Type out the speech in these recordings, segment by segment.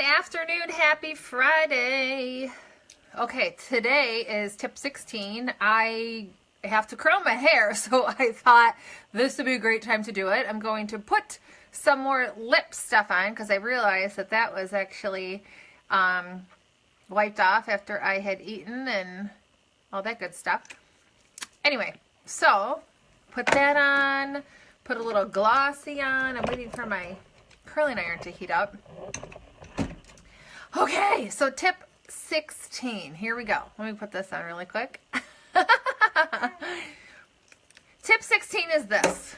afternoon. Happy Friday. Okay, today is tip 16. I have to curl my hair, so I thought this would be a great time to do it. I'm going to put some more lip stuff on because I realized that that was actually wiped off after I had eaten and all that good stuff. Anyway, so put that on, put a little glossy on. I'm waiting for my curling iron to heat up. Okay, so tip 16. Here we go. Let me put this on really quick. Tip 16 is this.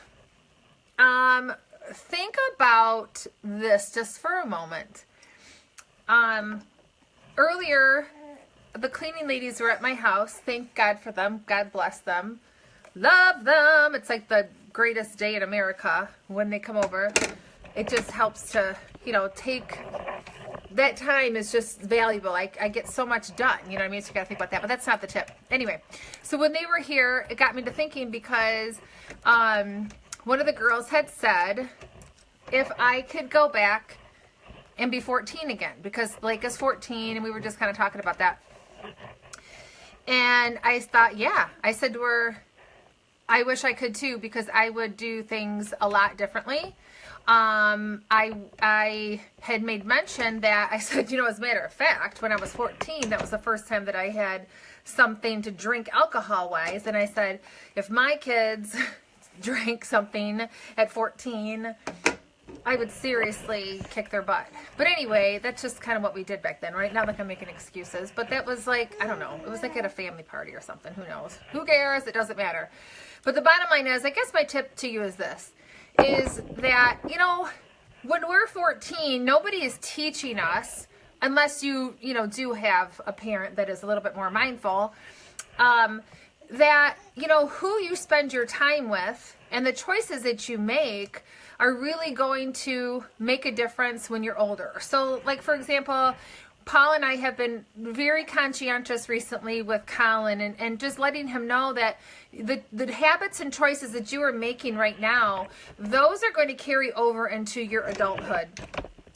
Think about this just for a moment. Earlier, the cleaning ladies were at my house. Thank God for them. God bless them. Love them. It's like the greatest day in America when they come over. It just helps to, take... That time is just valuable. I get so much done, you know what I mean? So you gotta think about that, but that's not the tip. Anyway, so when they were here, it got me to thinking because one of the girls had said if I could go back and be 14 again, because Blake is 14 and we were just kind of talking about that. And I thought, yeah, I said to her, I wish I could too, because I would do things a lot differently. I had made mention that I said, as a matter of fact, when I was 14, that was the first time that I had something to drink alcohol-wise. And I said, if my kids drank something at 14, I would seriously kick their butt. But anyway, that's just kind of what we did back then, right? Not like I'm making excuses, but that was like, I don't know. It was like at a family party or something. Who knows? Who cares? It doesn't matter. But the bottom line is, I guess my tip to you is this. Is that, when we're 14, nobody is teaching us, unless you, do have a parent that is a little bit more mindful, that, who you spend your time with and the choices that you make are really going to make a difference when you're older. So, like, for example, Paul and I have been very conscientious recently with Colin and just letting him know that the habits and choices that you are making right now, those are going to carry over into your adulthood.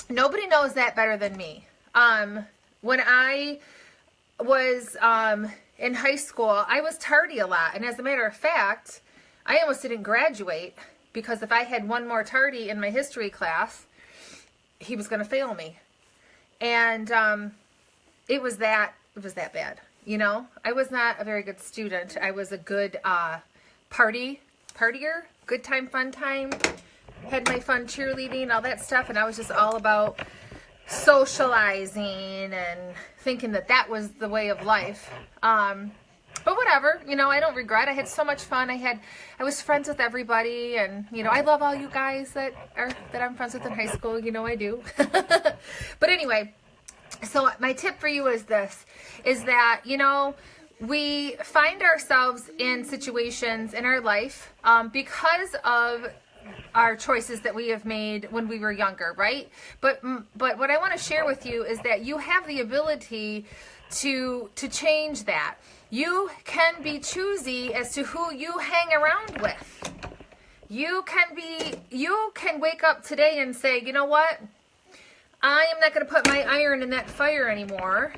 Nobody knows that better than me. When I was in high school, I was tardy a lot. And as a matter of fact, I almost didn't graduate because if I had one more tardy in my history class, he was going to fail me. And it was that bad, I was not a very good student. I was a good partier, good time, fun time, had my fun cheerleading, all that stuff, and I was just all about socializing and thinking that was the way of life. But whatever, I don't regret. I had so much fun. I was friends with everybody, and I love all you guys that I'm friends with in high school. I do. But anyway, so my tip for you is this: is that we find ourselves in situations in our life because of our choices that we have made when we were younger, right? But what I want to share with you is that you have the ability to change that. You can be choosy as to who you hang around with. You can wake up today and say, you know what? I am not going to put my iron in that fire anymore.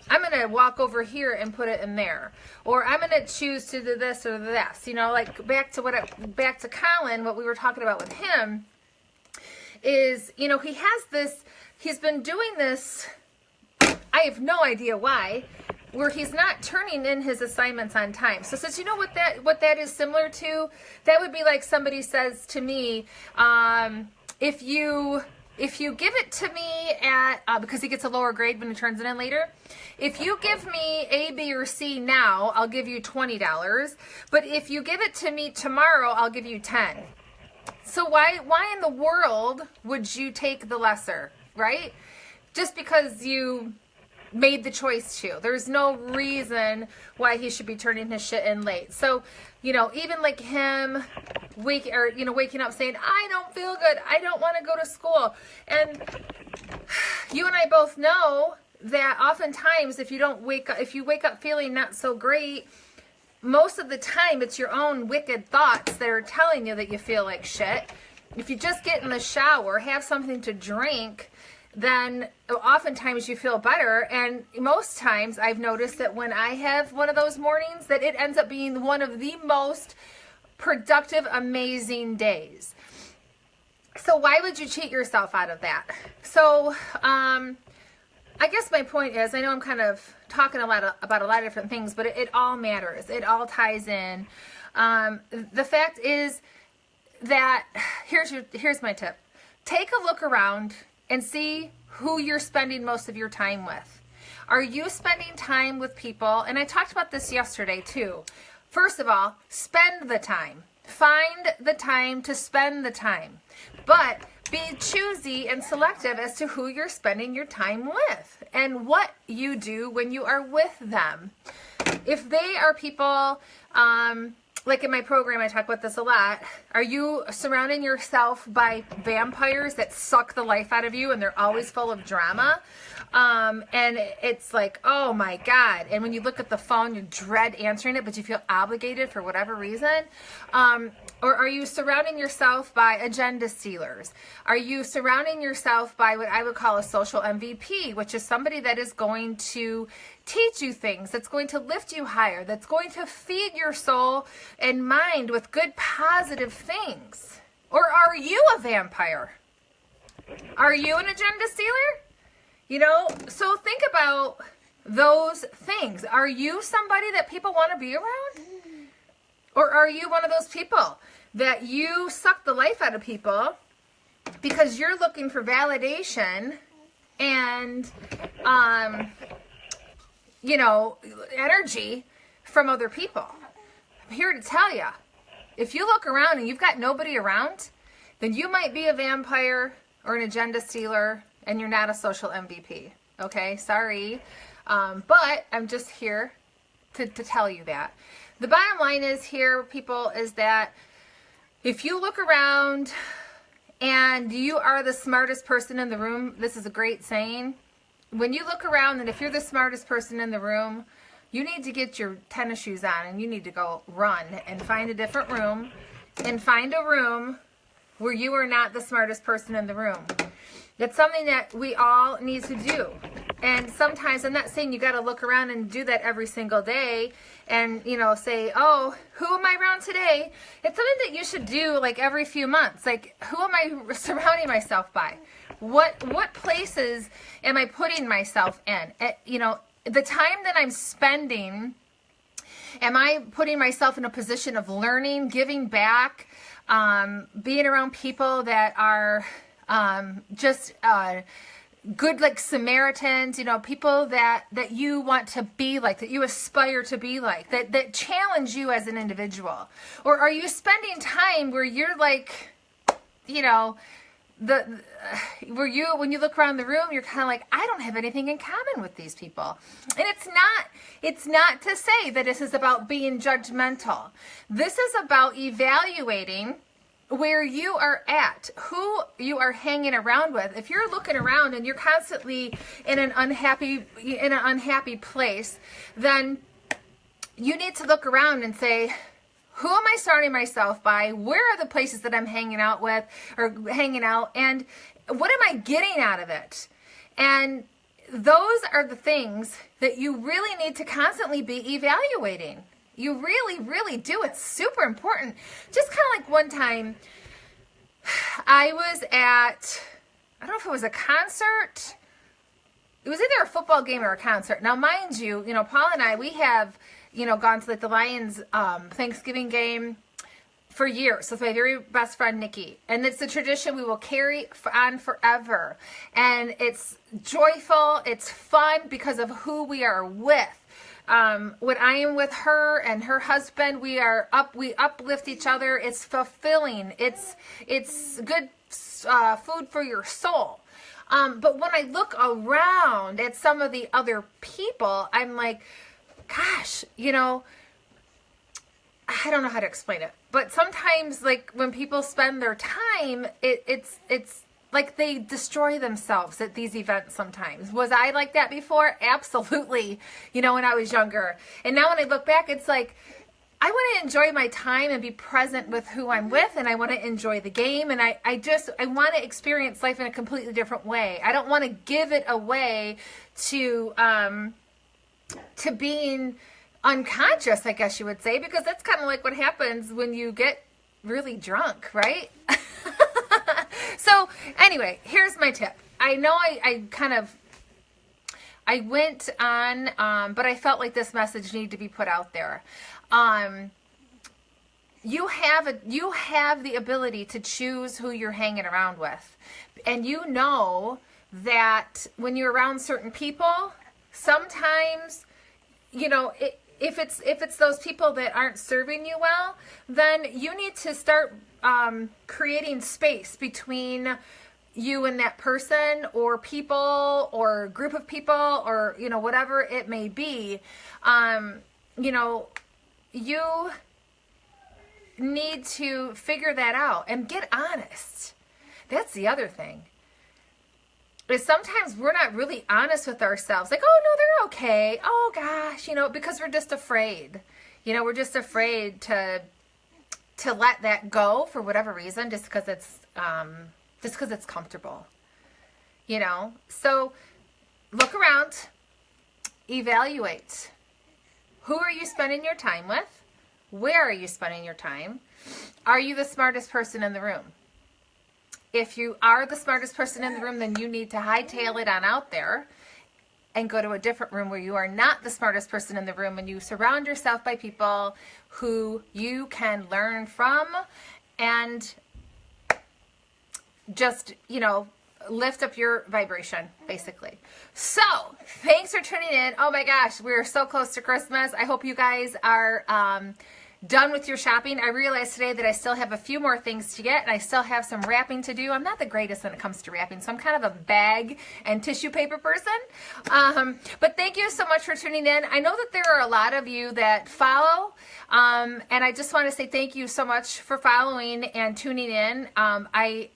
I'm going to walk over here and put it in there. Or I'm going to choose to do this or this. Like back to Colin, what we were talking about with him is, he's been doing this, I have no idea why, where he's not turning in his assignments on time. So since what that is similar to, that would be like somebody says to me, if you give it to me at, because he gets a lower grade when he turns it in later, if you give me A, B, or C now, I'll give you $20. But if you give it to me tomorrow, I'll give you $10. So why in the world would you take the lesser, right? Just because you made the choice to. There's no reason why he should be turning his shit in late. So, even like him waking up saying, I don't feel good, I don't want to go to school. And you and I both know that oftentimes if you wake up feeling not so great, most of the time it's your own wicked thoughts that are telling you that you feel like shit. If you just get in the shower, have something to drink, then oftentimes you feel better. And most times I've noticed that when I have one of those mornings, that it ends up being one of the most productive, amazing days. So why would you cheat yourself out of that? So I guess my point is, I know I'm kind of talking about a lot of different things, but it all matters. It all ties in. The fact is that here's my tip. Take a look around and see who you're spending most of your time with. Are you spending time with people? And I talked about this yesterday too. First of all, spend the time. Find the time to spend the time. But be choosy and selective as to who you're spending your time with and what you do when you are with them. If they are people, like in my program, I talk about this a lot. Are you surrounding yourself by vampires that suck the life out of you and they're always full of drama? And it's like, oh my God. And when you look at the phone, you dread answering it, but you feel obligated for whatever reason. Or are you surrounding yourself by agenda stealers? Are you surrounding yourself by what I would call a social MVP, which is somebody that is going to teach you things, that's going to lift you higher, that's going to feed your soul and mind with good, positive things? Or are you a vampire? Are you an agenda stealer? You know, so think about those things. Are you somebody that people want to be around? Or are you one of those people that you suck the life out of people because you're looking for validation and, you know, energy from other people? I'm here to tell you, if you look around and you've got nobody around, then you might be a vampire or an agenda stealer, and you're not a social MVP. Okay, sorry. But I'm just here to tell you that. The bottom line is here, people, is that if you look around and you are the smartest person in the room, this is a great saying. When you look around and if you're the smartest person in the room, you need to get your tennis shoes on and you need to go run and find a different room and find a room where you are not the smartest person in the room. That's something that we all need to do. And sometimes, I'm not saying you got to look around and do that every single day and, you know, say, oh, who am I around today? It's something that you should do like every few months. Like, who am I surrounding myself by? What places am I putting myself in? You know, the time that I'm spending, am I putting myself in a position of learning, giving back, being around people that are just good, like Samaritans, you know, people that you want to be like, that you aspire to be like, that challenge you as an individual? Or are you spending time where you're like, you know, when you look around the room, you're kind of like, I don't have anything in common with these people. And it's not to say that this is about being judgmental. This is about evaluating where you are at, who you are hanging around with. If you're looking around and you're constantly in an unhappy place, then you need to look around and say, who am I surrounding myself by? Where are the places that I'm hanging out with or hanging out? And what am I getting out of it? And those are the things that you really need to constantly be evaluating. You really, really do. It's super important. Just kind of like one time, I was at, I don't know if it was a concert. It was either a football game or a concert. Now, mind you, you know, Paul and I, we have, you know, gone to like the Lions Thanksgiving game for years with my very best friend, Nikki. And it's a tradition we will carry on forever. And it's joyful. It's fun because of who we are with. When I am with her and her husband, we uplift each other. It's fulfilling. It's good food for your soul. But when I look around at some of the other people, I'm like, gosh, you know, I don't know how to explain it. But sometimes, like, when people spend their time, it's like they destroy themselves at these events sometimes. Was I like that before? Absolutely. You know, when I was younger. And now when I look back, it's like, I want to enjoy my time and be present with who I'm with, and I want to enjoy the game, and I want to experience life in a completely different way. I don't want to give it away to being unconscious, I guess you would say, because that's kind of like what happens when you get really drunk, right? So anyway, here's my tip. I know I went on, but I felt like this message needed to be put out there. You have the ability to choose who you're hanging around with, and you know that when you're around certain people, sometimes, you know, if it's those people that aren't serving you well, then you need to start creating space between you and that person or people or group of people or, you know, whatever it may be. You know, you need to figure that out and get honest. That's the other thing. Is sometimes we're not really honest with ourselves. Like, oh, no, they're okay. Oh, gosh, you know, because we're just afraid. You know, we're just afraid to let that go for whatever reason, just because it's comfortable. You know, so look around, evaluate. Who are you spending your time with? Where are you spending your time? Are you the smartest person in the room? If you are the smartest person in the room, then you need to hightail it on out there and go to a different room where you are not the smartest person in the room, and you surround yourself by people who you can learn from and just, you know, lift up your vibration, basically. So, thanks for tuning in. Oh my gosh, we're so close to Christmas. I hope you guys are done with your shopping. I realized today that I still have a few more things to get, and I still have some wrapping to do. I'm not the greatest when it comes to wrapping, so I'm kind of a bag and tissue paper person. But thank you so much for tuning in. I know that there are a lot of you that follow, and I just want to say thank you so much for following and tuning in. I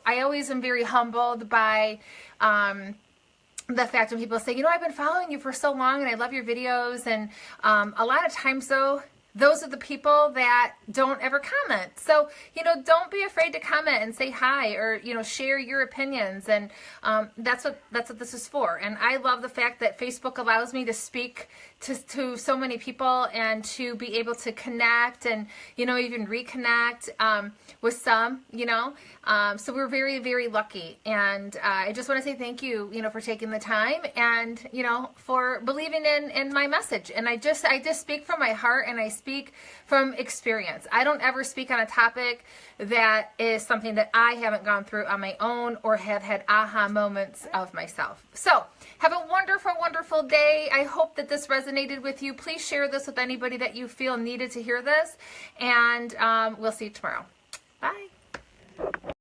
always am very humbled by the fact when people say, you know, I've been following you for so long and I love your videos. And a lot of times, though, those are the people that don't ever comment. So, you know, don't be afraid to comment and say hi, or, you know, share your opinions. And that's what this is for. And I love the fact that Facebook allows me to speak to so many people and to be able to connect and, you know, even reconnect with some, you know. So we're very, very lucky. And I just want to say thank you, you know, for taking the time and, you know, for believing in my message. And I just speak from my heart, and I speak from experience. I don't ever speak on a topic that is something that I haven't gone through on my own or have had aha moments of myself. So have a wonderful, wonderful day. I hope that this resonated with you. Please share this with anybody that you feel needed to hear this. And we'll see you tomorrow. Bye.